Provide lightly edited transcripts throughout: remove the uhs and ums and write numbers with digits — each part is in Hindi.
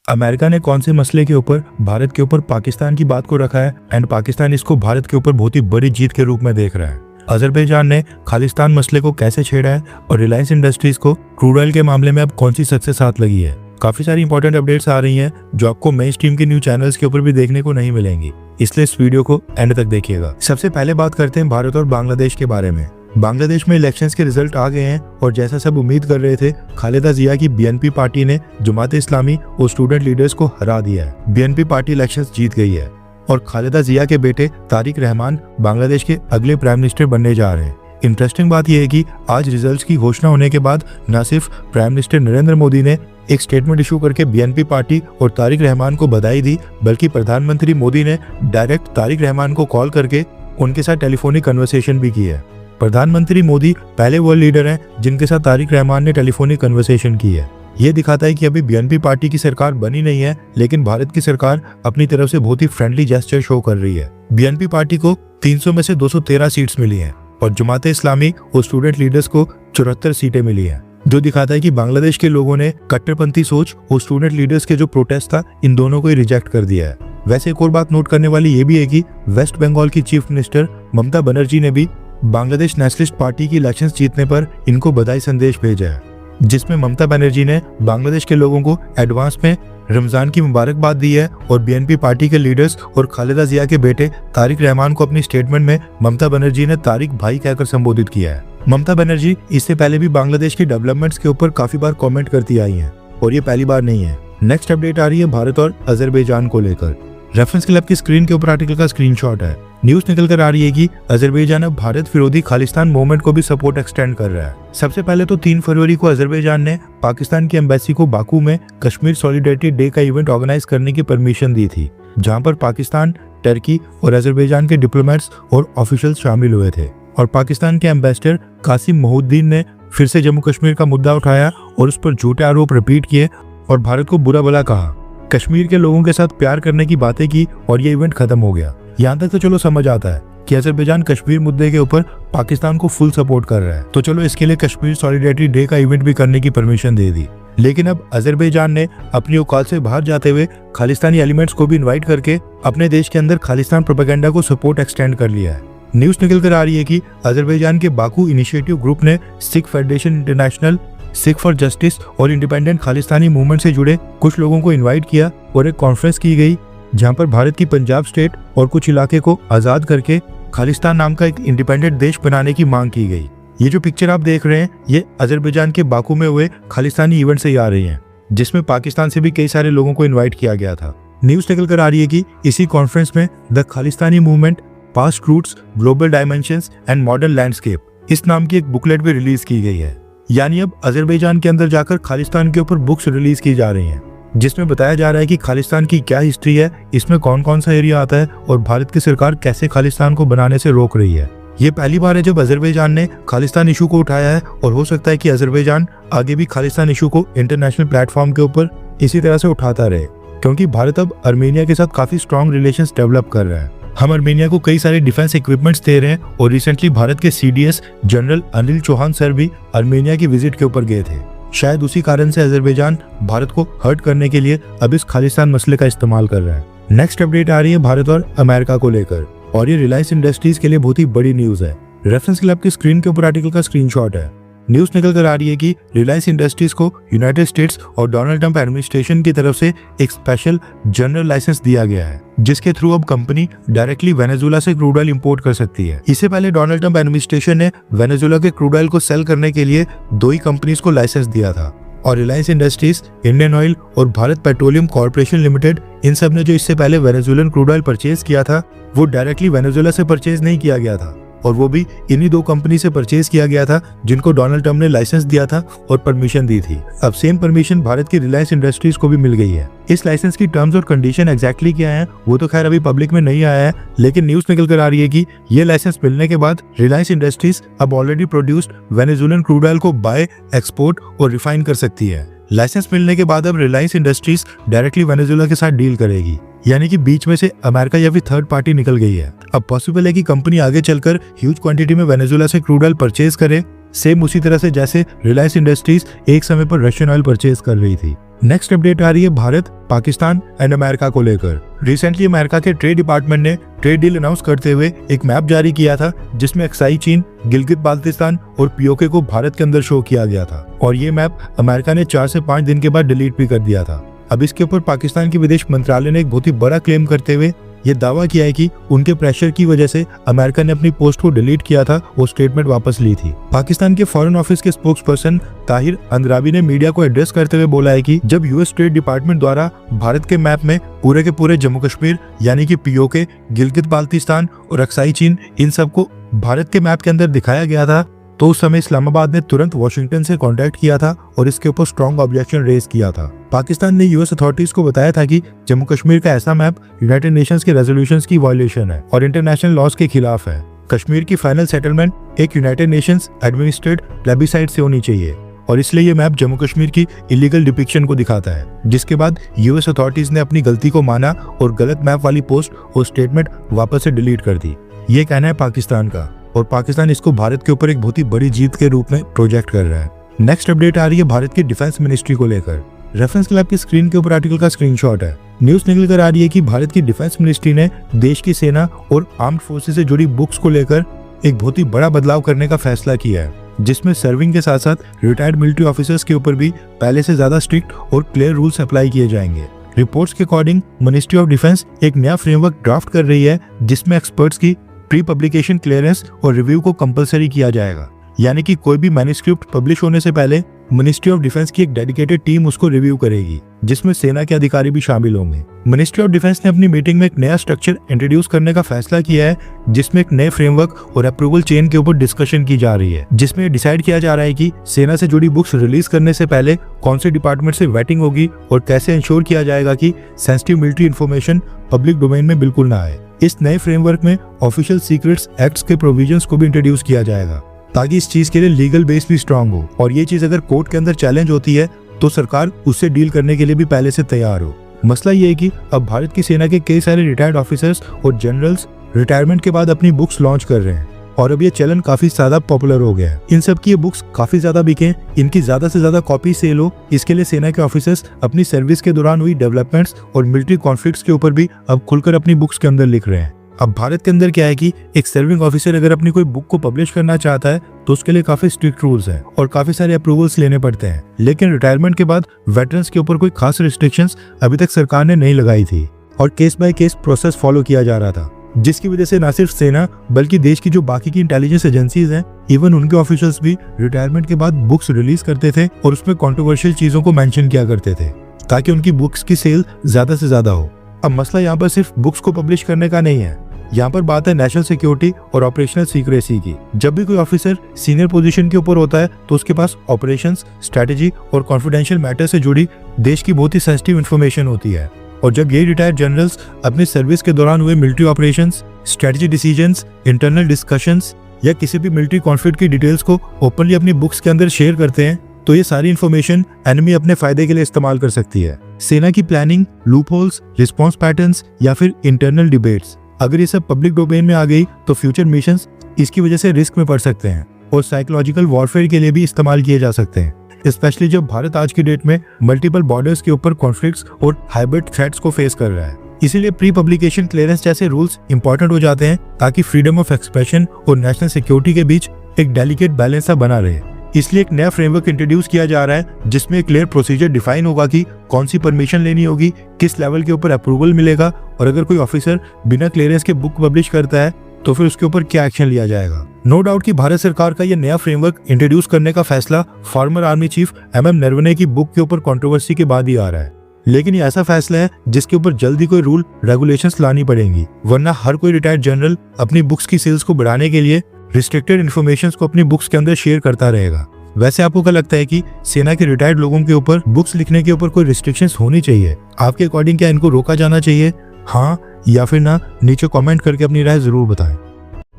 अमेरिका ने कौन से मसले के ऊपर भारत के ऊपर पाकिस्तान की बात को रखा है एंड पाकिस्तान इसको भारत के ऊपर बहुत ही बड़ी जीत के रूप में देख रहा है। अजरबैजान ने खालिस्तान मसले को कैसे छेड़ा है और रिलायंस इंडस्ट्रीज को क्रूड ऑयल के मामले में अब कौन सी सक्सेस हाथ लगी है। काफी सारी इंपॉर्टेंट अपडेट्स आ रही हैं जो आपको मेन स्ट्रीम के न्यूज चैनल्स के ऊपर भी देखने को नहीं मिलेंगी, इसलिए इस वीडियो को एंड तक देखिएगा। सबसे पहले बात करते हैं भारत और बांग्लादेश के बारे में। बांग्लादेश में इलेक्शंस के रिजल्ट आ गए हैं और जैसा सब उम्मीद कर रहे थे, खालिदा जिया की बीएनपी पार्टी ने जमात इस्लामी और स्टूडेंट लीडर्स को हरा दिया है। बीएनपी पार्टी इलेक्शंस जीत गई है और खालिदा जिया के बेटे तारिक रहमान बांग्लादेश के अगले प्राइम मिनिस्टर बनने जा रहे हैं। इंटरेस्टिंग बात यह है कि आज रिजल्ट्स की घोषणा होने के बाद न सिर्फ प्राइम मिनिस्टर नरेंद्र मोदी ने एक स्टेटमेंट इशू करके बीएनपी पार्टी और तारिक रहमान को बधाई दी, बल्कि प्रधानमंत्री मोदी ने डायरेक्ट तारिक रहमान को कॉल करके उनके साथ टेलीफोनिक कन्वर्सेशन भी की है। प्रधानमंत्री मोदी पहले वो लीडर हैं जिनके साथ तारिक रहमान ने टेलीफोनिक कन्वर्सेशन की है। ये दिखाता है कि अभी बीएनपी पार्टी की सरकार बनी नहीं है, लेकिन भारत की सरकार अपनी तरफ से बहुत ही फ्रेंडली जेस्चर शो कर रही है। बीएनपी पार्टी को 300 में से 213 सीट्स मिली हैं और जमात इस्लामी और स्टूडेंट लीडर्स को 74 सीटें मिली हैं, जो दिखाता है कि बांग्लादेश के लोगों ने कट्टरपंथी सोच और स्टूडेंट लीडर्स के जो प्रोटेस्ट था, इन दोनों को ही रिजेक्ट कर दिया है। वैसे एक और बात नोट करने वाली ये भी है कि वेस्ट बंगाल की चीफ मिनिस्टर ममता बनर्जी ने भी बांग्लादेश नेशनलिस्ट पार्टी की इलेक्शंस जीतने पर इनको बधाई संदेश भेजा है, जिसमें ममता बनर्जी ने बांग्लादेश के लोगों को एडवांस में रमजान की मुबारकबाद दी है और बीएनपी पार्टी के लीडर्स और खालिदा जिया के बेटे तारिक रहमान को अपनी स्टेटमेंट में ममता बनर्जी ने तारिक भाई कहकर संबोधित किया है। ममता बनर्जी इससे पहले भी बांग्लादेश की डेवलपमेंट्स के ऊपर काफी बार कमेंट करती आई हैं और ये पहली बार नहीं है। नेक्स्ट अपडेट आ रही है भारत और अजरबैजान को लेकर। रेफरेंस क्लब की स्क्रीन के ऊपर आर्टिकल का स्क्रीनशॉट है। न्यूज निकल कर आ रही है कि अजरबैजान अब भारत विरोधी खालिस्तान मूवमेंट को भी सपोर्ट एक्सटेंड कर रहा है। सबसे पहले तो 3 फरवरी को अजरबैजान ने पाकिस्तान की एम्बेसी को बाकू में कश्मीर सॉलिडेरिटी डे का इवेंट ऑर्गेनाइज करने की परमिशन दी थी, जहां पर पाकिस्तान, टर्की और अजरबैजान के डिप्लोमेट्स और ऑफिशियल्स शामिल हुए थे। और पाकिस्तान के एम्बेसडर कासिम मोहुद्दीन ने फिर से जम्मू कश्मीर का मुद्दा उठाया और उस पर झूठे आरोप रिपीट किए और भारत को बुरा भला कहा। कश्मीर के लोगों के साथ प्यार करने की बातें की और ये इवेंट खत्म हो गया। यहाँ तक तो चलो समझ आता है कि अजरबैजान कश्मीर मुद्दे के ऊपर पाकिस्तान को फुल सपोर्ट कर रहा है, तो चलो इसके लिए कश्मीर सॉलिडेरिटी डे का इवेंट भी करने की परमिशन दे दी। लेकिन अब अजरबैजान ने अपनी औकात से बाहर जाते हुए खालिस्तानी एलिमेंट्स को भी इन्वाइट करके अपने देश के अंदर खालिस्तान प्रोपेगेंडा को सपोर्ट एक्सटेंड कर लिया है। न्यूज निकल कर आ रही है कि अजरबैजान के बाकू इनिशिएटिव ग्रुप ने Sikh federation international, Sikh for justice और इंडिपेंडेंट खालिस्तानी मूवमेंट से जुड़े कुछ लोगों को इनवाइट किया और एक कॉन्फ्रेंस की गई, जहां पर भारत की पंजाब स्टेट और कुछ इलाके को आजाद करके खालिस्तान नाम का एक इंडिपेंडेंट देश बनाने की मांग की गई। ये जो पिक्चर आप देख रहे हैं, ये अजरबैजान के बाकू में हुए खालिस्तानी इवेंट से ही आ रही है, जिसमें पाकिस्तान से भी कई सारे लोगों को इन्वाइट किया गया था। न्यूज निकल कर आ रही है कि इसी कॉन्फ्रेंस में the Khalistani movement, past roots, global dimensions and modern landscape, इस नाम की एक बुकलेट भी रिलीज की गई है। यानी अब अजरबैजान के अंदर जाकर खालिस्तान के ऊपर बुक्स रिलीज की जा रही हैं, जिसमें बताया जा रहा है कि खालिस्तान की क्या हिस्ट्री है, इसमें कौन कौन सा एरिया आता है और भारत की सरकार कैसे खालिस्तान को बनाने से रोक रही है। ये पहली बार है जब अजरबैजान ने खालिस्तान इशू को उठाया है और हो सकता है कि अजरबैजान आगे भी खालिस्तान इशू को इंटरनेशनल प्लेटफॉर्म के ऊपर इसी तरह से उठाता रहे, क्योंकि भारत अब आर्मेनिया के साथ काफी स्ट्रॉन्ग रिलेशंस डेवलप कर रहा है। हम आर्मेनिया को कई सारे डिफेंस इक्विपमेंट्स दे रहे हैं और रिसेंटली भारत के CDS general Anil Chauhan sir भी आर्मेनिया की विजिट के ऊपर गए थे। शायद उसी कारण से अजरबैजान भारत को हर्ट करने के लिए अब इस खालिस्तान मसले का इस्तेमाल कर रहा है। नेक्स्ट अपडेट आ रही है भारत और अमेरिका को लेकर और ये रिलायंस इंडस्ट्रीज के लिए बहुत ही बड़ी न्यूज है। रेफरेंस क्लब की स्क्रीन के ऊपर आर्टिकल का स्क्रीनशॉट है। न्यूज निकल कर आ रही है कि रिलायंस इंडस्ट्रीज को यूनाइटेड स्टेट्स और डोनाल्ड ट्रंप एडमिनिस्ट्रेशन की तरफ से एक स्पेशल जनरल लाइसेंस दिया गया है, जिसके थ्रू अब कंपनी डायरेक्टली वेनेजुएला से क्रूड ऑयल इंपोर्ट कर सकती है। इससे पहले डोनाल्ड ट्रंप एडमिनिस्ट्रेशन ने वेनेजुएला के क्रूड ऑयल को सेल करने के लिए 2 ही कंपनीज को लाइसेंस दिया था और रिलायंस इंडस्ट्रीज, इंडियन ऑयल और भारत पेट्रोलियम कॉर्पोरेशन लिमिटेड, इन सब ने जो इससे पहले वेनेजुएलन क्रूड ऑयल परचेज किया था, वो डायरेक्टली वेनेजुएला से परचेज नहीं किया गया था और वो भी इन्हीं 2 कंपनी से परचेज किया गया था जिनको डोनाल्ड ट्रंप ने लाइसेंस दिया था और परमिशन दी थी। अब सेम परमिशन भारत की रिलायंस इंडस्ट्रीज को भी मिल गई है। इस लाइसेंस की टर्म्स और कंडीशन एग्जैक्टली क्या है वो तो खैर अभी पब्लिक में नहीं आया है, लेकिन न्यूज निकल कर आ रही है कि ये लाइसेंस मिलने के बाद रिलायंस इंडस्ट्रीज अब already produced Venezuelan crude oil को बाय, एक्सपोर्ट और रिफाइन कर सकती है। लाइसेंस मिलने के बाद अब रिलायंस इंडस्ट्रीज डायरेक्टली वेनेजुएला के साथ डील करेगी, यानी कि बीच में से अमेरिका या फिर थर्ड पार्टी निकल गई है। अब पॉसिबल है कि कंपनी आगे चलकर ह्यूज क्वांटिटी में वेनेजुएला से क्रूड ऑयल परचेज करे, सेम उसी तरह से जैसे रिलायंस इंडस्ट्रीज एक समय पर रशियन ऑयल परचेज कर रही थी। नेक्स्ट अपडेट आ रही है भारत, पाकिस्तान एंड अमेरिका को लेकर। रिसेंटली अमेरिका के ट्रेड डिपार्टमेंट ने ट्रेड डील अनाउंस करते हुए एक मैप जारी किया था, जिसमें अक्साई चीन, गिलगित बाल्टिस्तान और पीओके को भारत के अंदर शो किया गया था। और ये मैप अमेरिका ने 4 से 5 दिन के बाद डिलीट भी कर दिया था। अब इसके ऊपर पाकिस्तान के विदेश मंत्रालय ने एक बहुत ही बड़ा क्लेम करते हुए ये दावा किया है कि उनके प्रेशर की वजह से अमेरिका ने अपनी पोस्ट को डिलीट किया था और स्टेटमेंट वापस ली थी। पाकिस्तान के फॉरेन ऑफिस के स्पोक्स पर्सन ताहिर अंद्राबी ने मीडिया को एड्रेस करते हुए बोला है कि जब यूएस ट्रेड डिपार्टमेंट द्वारा भारत के मैप में पूरे के पूरे जम्मू कश्मीर यानी कि पीओके, गिलगित बाल्टिस्तान और अक्साई चीन, इन सबको भारत के मैप के अंदर दिखाया गया था, तो उस समय इस्लामाबाद ने तुरंत वॉशिंगटन से कांटेक्ट किया था और इसके ऊपर स्ट्रॉन्ग ऑब्जेक्शन रेज किया था। पाकिस्तान ने यूएस अथॉरिटीज को बताया था कि जम्मू कश्मीर का ऐसा मैप यूनाइटेड नेशंस के रेजोल्यूशंस की वायलेशन है और इंटरनेशनल लॉज के खिलाफ है। कश्मीर की फाइनल सेटलमेंट एक यूनाइटेड नेशंस एडमिनिस्ट्रेड प्लेबिसाइट से होनी चाहिए और इसलिए ये मैप जम्मू कश्मीर की इलीगल डिपिक्शन को दिखाता है। जिसके बाद यूएस अथॉरिटीज ने अपनी गलती को माना और गलत मैप वाली पोस्ट और स्टेटमेंट वापस से डिलीट कर दी। ये कहना है पाकिस्तान का और पाकिस्तान इसको भारत के ऊपर एक बहुत ही बड़ी जीत के रूप में प्रोजेक्ट कर रहा है। नेक्स्ट अपडेट आ रही है भारत की डिफेंस मिनिस्ट्री को लेकर। रेफरेंस क्लब की स्क्रीन के ऊपर आर्टिकल का स्क्रीनशॉट है। न्यूज निकल कर आ रही है कि भारत की डिफेंस मिनिस्ट्री ने देश की सेना और आर्म्ड फोर्सेस से जुड़ी बुक्स को लेकर एक बहुत ही बड़ा बदलाव करने का फैसला किया है, जिसमें सर्विंग के साथ साथ रिटायर्ड मिलिट्री ऑफिसर्स के ऊपर भी पहले से ज्यादा स्ट्रिक्ट और क्लियर रूल्स अप्लाई किए जाएंगे। रिपोर्ट्स के अकॉर्डिंग मिनिस्ट्री ऑफ डिफेंस एक नया फ्रेमवर्क ड्राफ्ट कर रही है, जिसमें एक्सपर्ट्स की प्री पब्लिकेशन क्लियरेंस और रिव्यू को कंपलसरी किया जाएगा। यानी कि कोई भी मैन्युस्क्रिप्ट पब्लिश होने से पहले मिनिस्ट्री ऑफ डिफेंस की एक डेडिकेटेड टीम उसको रिव्यू करेगी, जिसमें सेना के अधिकारी भी शामिल होंगे। मिनिस्ट्री ऑफ डिफेंस ने अपनी मीटिंग में एक नया स्ट्रक्चर इंट्रोड्यूस करने का फैसला किया है, जिसमें एक नए फ्रेमवर्क और अप्रूवल चेन के ऊपर डिस्कशन की जा रही है, जिसमें डिसाइड किया जा रहा है कि सेना से जुड़ी बुक्स रिलीज करने से पहले कौन से डिपार्टमेंट से वेटिंग होगी और कैसे इंश्योर किया जाएगा कि sensitive military information public domain में बिल्कुल ना आए। इस नए फ्रेमवर्क में ऑफिशियल सीक्रेट्स एक्ट्स के प्रोविजंस को भी इंट्रोड्यूस किया जाएगा, ताकि इस चीज के लिए लीगल बेस भी स्ट्रांग हो और ये चीज अगर कोर्ट के अंदर चैलेंज होती है तो सरकार उससे डील करने के लिए भी पहले से तैयार हो। मसला ये है कि अब भारत की सेना के कई सारे रिटायर्ड ऑफिसर्स और जनरल्स रिटायरमेंट के बाद अपनी बुक्स लॉन्च कर रहे हैं और अब ये चलन काफी ज्यादा पॉपुलर हो गया है। इन सब की ये बुक्स काफी ज्यादा बिके, इनकी ज्यादा से ज्यादा कॉपी सेल हो, इसके लिए सेना के ऑफिसर्स अपनी सर्विस के दौरान हुई डेवलपमेंट्स और मिलिट्री कॉन्फ्लिक्ट्स के ऊपर भी अब खुलकर अपनी बुक्स के अंदर लिख रहे हैं। अब भारत के अंदर क्या है कि एक सर्विंग ऑफिसर अगर अपनी कोई बुक को पब्लिश करना चाहता है तो उसके लिए काफी स्ट्रिक्ट रूल्स हैं और काफी सारे अप्रूवल्स लेने पड़ते हैं, लेकिन रिटायरमेंट के बाद वेटरन्स के ऊपर कोई खास रिस्ट्रिक्शंस अभी तक सरकार ने नहीं लगाई थी और case by case process follow किया जा रहा था, जिसकी वजह से न सिर्फ सेना बल्कि देश की जो बाकी की इंटेलिजेंस एजेंसीज हैं, इवन उनके ऑफिसर्स भी रिटायरमेंट के बाद बुक्स रिलीज करते थे और उसमें कॉन्ट्रोवर्शियल चीजों को मेंशन किया करते थे ताकि उनकी बुक्स की सेल ज्यादा से ज्यादा हो। अब मसला यहाँ पर सिर्फ बुक्स को पब्लिश करने का नहीं है, यहाँ पर बात है नेशनल सिक्योरिटी और ऑपरेशनल सीक्रेसी की। जब भी कोई ऑफिसर सीनियर पोजीशन के ऊपर होता है तो उसके पास ऑपरेशंस, स्ट्रेटेजी और कॉन्फिडेंशियल मैटर से जुड़ी देश की बहुत ही सेंसिटिव इन्फॉर्मेशन होती है और जब ये रिटायर्ड जनरल्स अपनी सर्विस के दौरान हुए military operations, strategy decisions, internal discussions या किसी भी मिलिट्री कॉन्फ्लिक्ट की डिटेल्स को ओपनली अपनी बुक्स के अंदर शेयर करते हैं तो ये सारी इन्फॉर्मेशन एनिमी अपने फायदे के लिए इस्तेमाल कर सकती है। सेना की प्लानिंग, लूपहोल्स, रिस्पॉन्स पैटर्न्स या फिर इंटरनल डिबेट्स, अगर ये सब पब्लिक डोमेन में आ गई तो फ्यूचर मिशंस इसकी वजह से रिस्क में पड़ सकते हैं और साइकोलॉजिकल वॉरफेयर के लिए भी इस्तेमाल किए जा सकते हैं, स्पेशली जब भारत आज की डेट में मल्टीपल बॉर्डर्स के ऊपर कॉन्फ्लिक्ट्स और हाइब्रिड थ्रेट्स को फेस कर रहा है। इसीलिए प्री पब्लिकेशन क्लियरेंस जैसे रूल्स इंपॉर्टेंट हो जाते हैं ताकि फ्रीडम ऑफ एक्सप्रेशन और नेशनल सिक्योरिटी के बीच एक डेलिकेट बैलेंस सा बना रहे। इसलिए एक नया फ्रेमवर्क इंट्रोड्यूस किया जा रहा है, जिसमें एक क्लियर प्रोसीजर डिफाइन होगा कि कौन सी परमिशन लेनी होगी, किस लेवल के ऊपर अप्रूवल मिलेगा और अगर कोई ऑफिसर बिना क्लियरेंस के बुक पब्लिश करता है तो फिर उसके ऊपर क्या एक्शन लिया जाएगा। नो डाउट कि भारत सरकार का यह नया फ्रेमवर्क इंट्रोड्यूस करने का फैसला farmer army chief MM Naravane की बुक के ऊपर कंट्रोवर्सी के बाद ही आ रहा है, लेकिन ये ऐसा फैसला है जिसके ऊपर जल्दी कोई रूल रेगुलेशंस लानी पड़ेंगी, वरना हर कोई रिटायर्ड जनरल अपनी बुक्स की सेल्स को बढ़ाने के लिए रिस्ट्रिक्टेड इन्फॉर्मेशन को अपनी बुक्स के अंदर शेयर करता रहेगा। वैसे आपको क्या लगता है कि सेना के रिटायर्ड लोगों के ऊपर बुक्स लिखने के ऊपर कोई रिस्ट्रिक्शंस होनी चाहिए? आपके अकॉर्डिंग क्या इनको रोका जाना चाहिए, हाँ या फिर ना? नीचे कमेंट करके अपनी राय जरूर बताएं।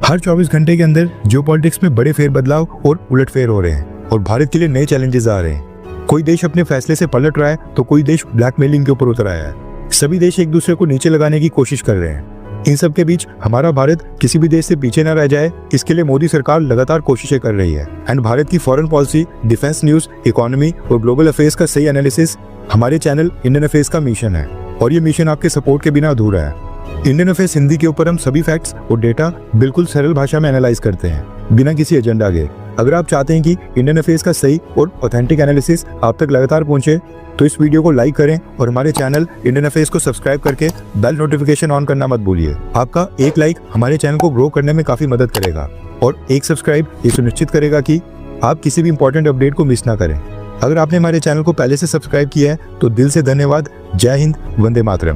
हर 24 घंटे के अंदर जियोपॉलिटिक्स में बड़े फेरबदलाव और उलटफेर हो रहे हैं और भारत के लिए नए चैलेंजेस आ रहे हैं। कोई देश अपने फैसले से पलट रहा है तो कोई देश ब्लैकमेलिंग के ऊपर उतर आया है। सभी देश एक दूसरे को नीचे लगाने की कोशिश कर रहे हैं इन सब के बीच हमारा भारत किसी भी देश से पीछे न रह जाए, इसके लिए मोदी सरकार लगातार कोशिशें कर रही है। एंड भारत की foreign policy, defence news, economy और ग्लोबल अफेयर्स का सही एनालिसिस हमारे चैनल इंडियन अफेयर्स का मिशन है, और ये मिशन आपके सपोर्ट के बिना अधूरा है। इंडियन अफेयर्स हिंदी के ऊपर हम सभी फैक्ट्स और डेटा बिल्कुल सरल भाषा में एनालाइज करते हैं, बिना किसी एजेंडा के। अगर आप चाहते हैं कि इंडियन अफेयर्स का सही और ऑथेंटिक एनालिसिस आप तक लगातार पहुंचे, तो इस वीडियो को लाइक करें और हमारे चैनल इंडियन अफेयर्स को सब्सक्राइब करके बेल नोटिफिकेशन ऑन करना मत भूलिए। आपका एक लाइक हमारे चैनल को ग्रो करने में काफी मदद करेगा, और एक सब्सक्राइब ये सुनिश्चित करेगा कि आप किसी भी इंपॉर्टेंट अपडेट को मिस ना करें। अगर आपने हमारे चैनल को पहले से सब्सक्राइब किया है तो दिल से धन्यवाद। जय हिंद, वंदे मातरम।